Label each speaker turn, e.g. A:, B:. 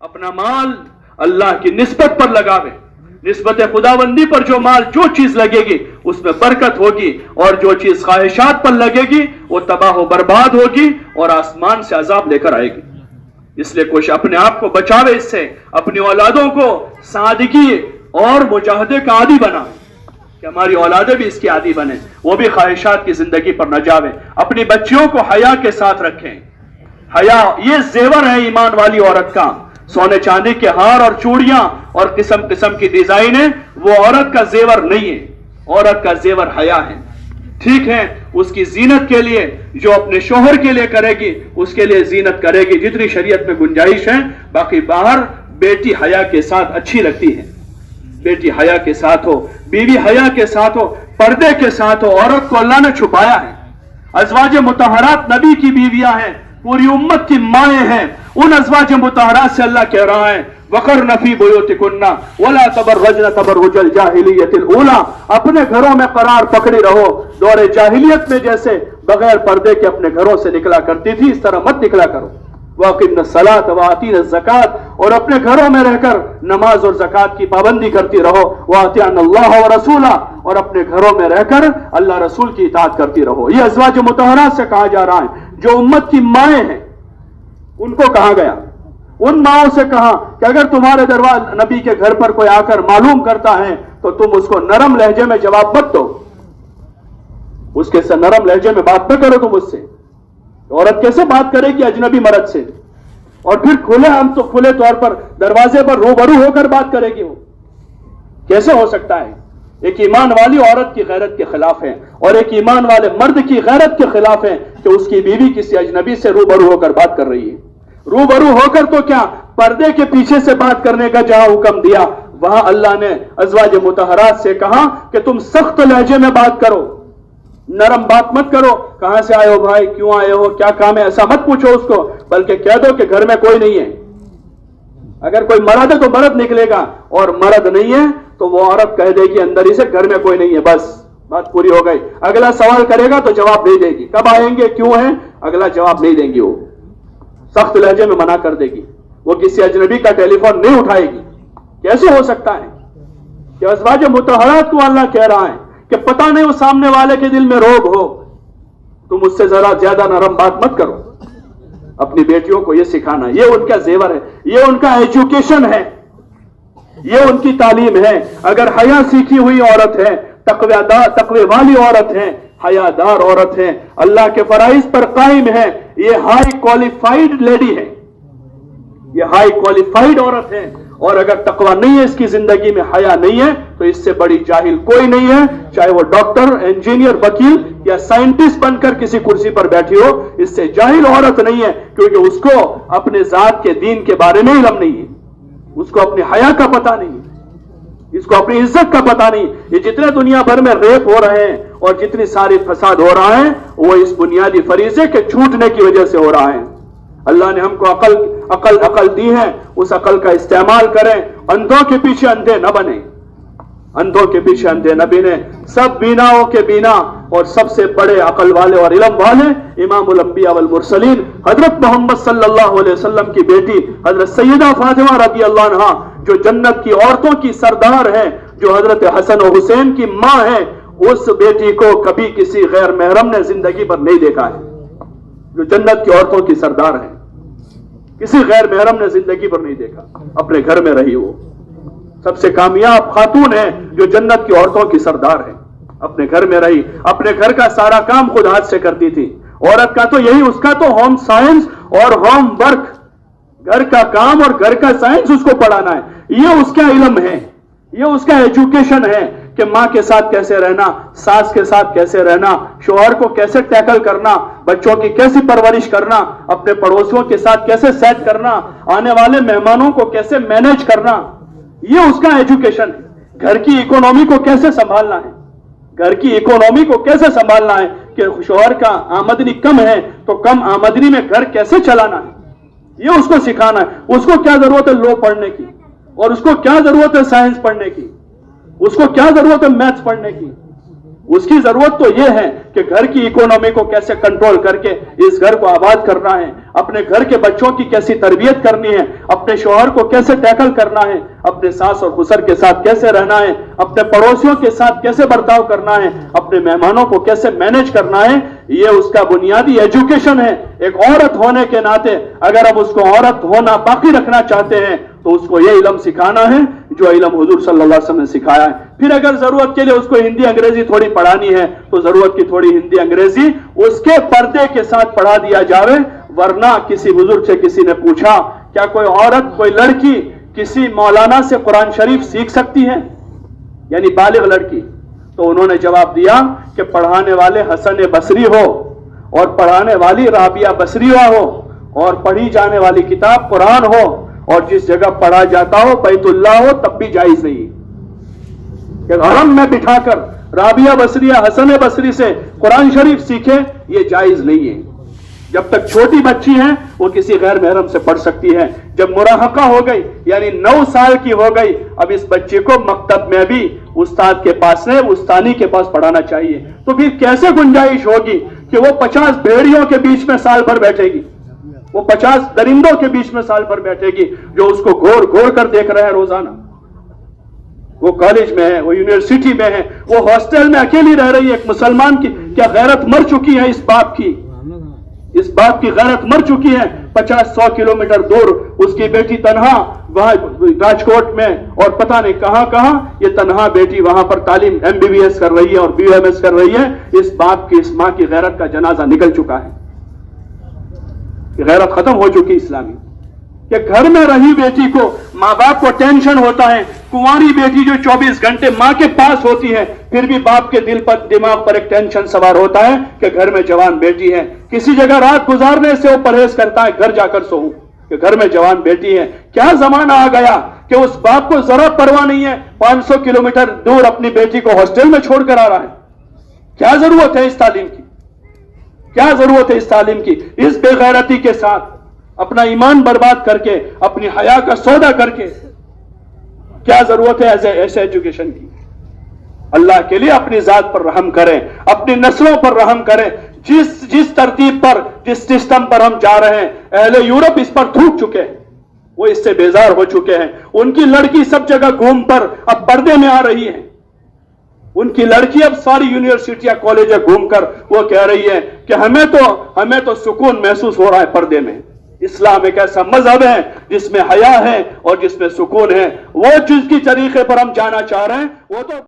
A: अपना माल अल्लाह की निस्बत पर लगावे। निस्बत खुदाबंदी पर जो माल जो चीज लगेगी उसमें बरकत होगी, और जो चीज ख्वाहिशात पर लगेगी वो तबाह व बर्बाद होगी और आसमान से अजाब लेकर आएगी। इसलिए कुछ अपने आप को बचावे इससे, अपनी औलादों को सादगी और मुजाहदे का आदी बनाए कि हमारी औलादें भी इसकी आदी बने, वो भी ख्वाहिशात की जिंदगी पर न जावे। अपनी बच्चियों को हया के साथ रखें। हया ये जेवर है ईमान वाली औरत का। सोने चांदी के हार और चूड़ियां और किस्म किस्म की डिजाइनें वो औरत का जेवर नहीं है, औरत का जेवर हया है। ठीक है, उसकी जीनत के लिए जो अपने शोहर के लिए करेगी उसके लिए जीनत करेगी जितनी शरीयत में गुंजाइश है। बाकी बाहर बेटी हया के साथ अच्छी लगती है, बेटी हया के साथ हो, बीवी हया के साथ हो, पर्दे के साथ हो। औरत को अल्लाह ने छुपाया है। अज़वाज मुतहरात नबी की बीवियां हैं, पूरी उम्मत की माएं हैं। उन अज़वाज मुतहरात से अल्लाह कह रहा है वक़रन फ़ी बुयूतिकुन्ना वला तबर्रजन तबर्रुजल जाहिलियतिल ऊला, अपने घरों में करार पकड़ी रहो। दौरे जाहिलियत में जैसे बगैर पर्दे के अपने घरों से निकला करती थी इस तरह मत निकला करो। वाक़िम्न सलात व आतीन ज़कात, और अपने घरों में रहकर नमाज और ज़कात की पाबंदी करती रहो। वातिअन अल्लाह व रसूला, और अपने घरों में रहकर अल्लाह रसूल की इताअत करती रहो। यह अज़वाज मुतहरात से कहा जा रहा है। जो उम्मत की माएं हैं उनको कहा गया, उन माओं से कहा कि अगर तुम्हारे दरबार नबी के घर पर कोई आकर मालूम करता है तो तुम उसको नरम लहजे में जवाब मत दो, उसके से नरम लहजे में बात न करो तुम उससे। औरत कैसे बात करेगी अजनबी मर्द से, और फिर खुले हम तो खुले तौर पर दरवाजे पर रूबरू होकर बात करेगी वो, कैसे हो सकता है? एक ईमान वाली औरत की गैरत के खिलाफ है और एक ईमान वाले मर्द की गैरत के खिलाफ है कि उसकी बीवी किसी अजनबी से रूबरू होकर बात कर रही है। रूबरू होकर तो क्या, पर्दे के पीछे से बात करने का जहां हुक्म दिया वहां अल्लाह ने अज़वाज मुतहरात से कहा कि तुम सख्त लहजे में बात करो, नरम बात मत करो। कहां से आए हो भाई, क्यों आए हो, क्या काम है, ऐसा मत पूछो उसको, बल्कि कह दो कि घर में कोई नहीं है। अगर कोई मर्द है तो मर्द निकलेगा, और मर्द नहीं है तो वो औरत कह देगी अंदर ही से घर में कोई नहीं है, बस बात पूरी हो गई। अगला सवाल करेगा तो जवाब नहीं देगी, कब आएंगे, क्यों है, अगला जवाब नहीं देंगी, वो सख्त लहजे में मना कर देगी। वो किसी अजनबी का टेलीफोन नहीं उठाएगी। कैसे हो सकता है कि अज़वाज मुतहरात को अल्लाह कह रहा है कि पता नहीं वो सामने वाले के दिल में रोग हो, तुम उससे जरा ज्यादा नरम बात मत करो। अपनी बेटियों को यह सिखाना, ये उनका जेवर है, ये उनका एजुकेशन है, ये उनकी तालीम है। अगर हया सीखी हुई औरत है, तकवे वाली औरत है, हयादार औरत है, अल्लाह के फराइज पर कायम है, ये हाई क्वालिफाइड लेडी है, ये हाई क्वालिफाइड औरत है। और अगर तकवा नहीं है, इसकी जिंदगी में हया नहीं है, तो इससे बड़ी जाहिल कोई नहीं है, चाहे वो डॉक्टर, इंजीनियर, वकील या साइंटिस्ट बनकर किसी कुर्सी पर बैठी हो, इससे जाहिल औरत नहीं है, क्योंकि उसको अपने जात के दीन के बारे में इल्म नहीं है, उसको अपने हया का पता नहीं है, इसको अपनी इज्जत का पता नहीं। ये जितने दुनिया भर में रेप हो रहे हैं और जितनी सारी फसाद हो रहा है वो इस बुनियादी फरीजे के छूटने की वजह से हो रहा है। अल्लाह ने हमको अकल दी है, उस अकल का इस्तेमाल करें। अंधों के पीछे अंधे न बने, अंधों के पीछे अंधे न बने। सब बीनाओं के बीना और सबसे बड़े अकल वाले और इल्म वाले इमामुल अंबिया वल मुरसलीन हजरत मोहम्मद सल्लल्लाहु अलैहि वसल्लम की बेटी हजरत सैयदा फातिमा रज़ी अल्लाह अन्हा, जो जन्नत की औरतों की सरदार है, जो हजरत हसन और हुसैन की मां है, उस बेटी को कभी किसी गैर महरम ने जिंदगी पर नहीं देखा है। जो जन्नत की औरतों की सरदार है, किसी गैर महरम ने जिंदगी पर नहीं देखा, अपने घर में रही। वो सबसे कामयाब खातून है जो जन्नत की औरतों की सरदार है, अपने घर में रही, अपने घर का सारा काम खुद हाथ से करती थी। औरत का तो यही, उसका तो होम साइंस और होम वर्क, घर का काम और घर का साइंस उसको पढ़ाना है। ये उसका इल्म है, ये उसका एजुकेशन है कि माँ के साथ कैसे रहना, सास के साथ कैसे रहना, शोहर को कैसे टैकल करना, बच्चों की कैसी परवरिश करना, अपने पड़ोसियों के साथ कैसे सेट करना, आने वाले मेहमानों को कैसे मैनेज करना, ये उसका एजुकेशन है। घर की इकोनॉमी को कैसे संभालना है, घर की इकोनॉमी को कैसे संभालना है कि शोहर का आमदनी कम है तो कम आमदनी में घर कैसे चलाना है, ये उसको सिखाना है। उसको क्या जरूरत है लॉ पढ़ने की, और उसको क्या जरूरत है साइंस पढ़ने की, उसको क्या जरूरत है मैथ्स पढ़ने की, اس کی ضرورت تو یہ ہے کہ گھر کی اکانومی کو کیسے کنٹرول کر کے اس گھر کو آباد کرنا ہے، اپنے گھر کے بچوں کی کیسی تربیت کرنی ہے، اپنے شوہر کو کیسے ٹیکل کرنا ہے، اپنے ساس اور خسر کے ساتھ کیسے رہنا ہے، اپنے پڑوسیوں کے ساتھ کیسے برتاؤ کرنا ہے، اپنے مہمانوں کو کیسے مینج کرنا ہے، یہ اس کا بنیادی ایجوکیشن ہے۔ ایک عورت ہونے کے ناطے اگر اب اس کو عورت ہونا باقی رکھنا چاہتے ہیں تو اس کو یہ علم سکھانا ہے جو علم حضور صلی اللہ علیہ وسلم نے سکھایا ہے۔ پھر اگر ضرورت کے لیے اس کو ہندی انگریزی تھوڑی پڑھانی ہے تو ضرورت کی تھوڑی ہندی انگریزی اس کے پردے کے ساتھ پڑھا دیا جاوے۔ ورنہ کسی بزرگ سے کسی نے پوچھا کیا کوئی عورت کوئی لڑکی کسی مولانا سے قرآن شریف سیکھ سکتی ہے، یعنی بالغ لڑکی؟ تو انہوں نے جواب دیا کہ پڑھانے والے حسن بصری ہو اور پڑھانے والی رابعہ بصریہ ہو اور پڑھی جانے والی کتاب قرآن ہو اور جس جگہ پڑھا جاتا ہو بیت اللہ ہو تب بھی جائز نہیں کہ حرم میں بٹھا کر رابعہ بصریہ حسن بصری سے قرآن شریف سیکھے، یہ جائز نہیں ہے۔ جب تک چھوٹی بچی ہیں وہ کسی غیر محرم سے پڑھ سکتی ہے، جب مراہقہ ہو گئی یعنی 9 سال کی ہو گئی اب اس بچے کو مکتب میں بھی استاد کے پاس سے استانی کے پاس پڑھانا چاہیے۔ تو پھر کیسے گنجائش ہوگی کہ وہ 50 بھیڑیوں کے بیچ میں سال بھر بیٹھے گی، وہ 50 درندوں کے بیچ میں سال بھر بیٹھے گی جو اس کو گھور گھور کر دیکھ رہے ہیں روزانہ؟ وہ کالج میں ہے، وہ یونیورسٹی میں ہے، وہ ہاسٹل میں اکیلی رہ رہی ہے۔ ایک مسلمان کی کیا غیرت مر چکی ہے؟ اس باپ کی غیرت مر چکی ہے۔ 50-100 کلومیٹر دور اس کی بیٹی تنہا وہاں راجکوٹ میں اور پتہ نہیں کہاں یہ تنہا بیٹی وہاں پر تعلیم MBBS کر رہی ہے اور BMS کر رہی ہے۔ اس باپ کی اس ماں کی غیرت کا جنازہ نکل چکا ہے، غیرت ختم ہو چکی اسلامی کہ گھر میں رہی بیٹی کو ماں باپ کو ٹینشن ہوتا ہے۔ کنواری بیٹی جو 24 گھنٹے ماں کے پاس ہوتی ہے پھر بھی باپ کے دماغ پر ایک ٹینشن سوار ہوتا ہے کہ گھر میں جوان بیٹی ہے۔ کسی جگہ رات گزارنے سے وہ پرہیز کرتا ہے گھر جا کر سوؤں کہ گھر میں جوان بیٹی ہے۔ کیا زمانہ آ گیا کہ اس باپ کو ذرا پرواہ نہیں ہے، 500 کلومیٹر دور اپنی بیٹی کو ہاسٹل میں چھوڑ کر آ رہا ہے۔ کیا ضرورت ہے اس تعلیم کی؟ کیا ضرورت ہے اس تعلیم کی؟ اس بے غیرتی کے ساتھ اپنا ایمان برباد کر کے اپنی حیا کا سودا کر کے کیا ضرورت ہے ایسے ایجوکیشن کی؟ اللہ کے لیے اپنی ذات پر رحم کریں، اپنی نسلوں پر رحم کریں۔ جس ترتیب پر جس سسٹم پر ہم جا رہے ہیں اہل یورپ اس پر تھوک چکے ہیں، وہ اس سے بیزار ہو چکے ہیں۔ ان کی لڑکی سب جگہ گھوم کر اب پردے میں آ رہی ہے، ان کی لڑکی اب ساری یونیورسٹیاں کالج گھوم کر وہ کہہ رہی ہے کہ ہمیں تو سکون محسوس ہو رہا ہے پردے میں۔ اسلام ایک ایسا مذہب ہے جس میں حیا ہے اور جس میں سکون ہے۔ وہ جس کی طریقے پر ہم جانا چاہ رہے ہیں وہ تو